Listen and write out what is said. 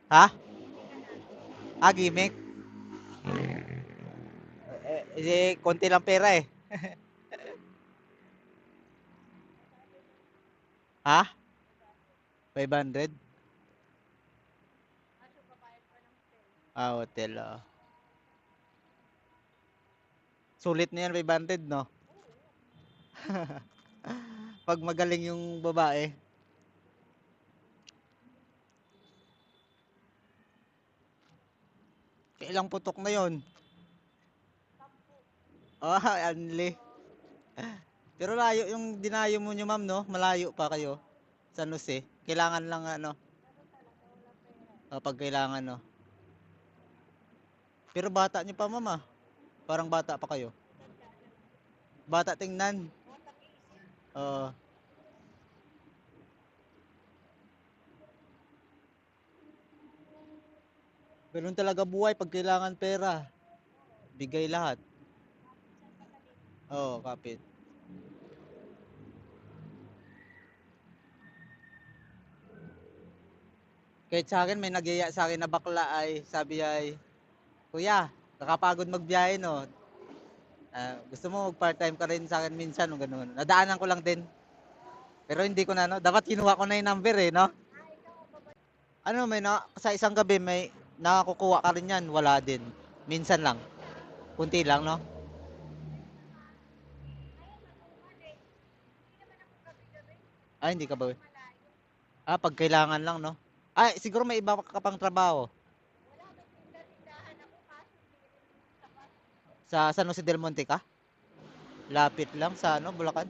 Ha? Ah, gimmick? Konti lang pera eh. Ha? 500? Ah, hotel. Sulit na yan, 500, no? Pag magaling yung babae. Ilang putok na yon? Ah, anli. Pero layo yung dinayo mo nyo, ma'am, no? Malayo pa kayo. San Jose. Kailangan lang, ano, pag kailangan, no? Pero bata nyo pa, ma'am, ah. Parang bata pa kayo. Bata tingnan. Oo. Ganun talaga buhay pag kailangan pera. Bigay lahat. Oo, kapit. Kahit sa akin, may nagyaya sa akin na bakla ay, sabi ay, Kuya, nakapagod magbiyahe, no? Gusto mo mag-part-time ka rin sa akin minsan, o ganun. Nadaanan ko lang din. Pero hindi ko na, no? Dapat kinuha ko na yung number, eh, no? Ano, sa isang gabi, may nakakukuha ka rin yan. Wala din. Minsan lang. Kunti lang, no? Ay, hindi ka ba? Ah, pag kailangan lang, no? Ay, siguro may iba ka pang trabaho. Sa San Jose del Monte ka? Lapit lang sa ano, Bulacan?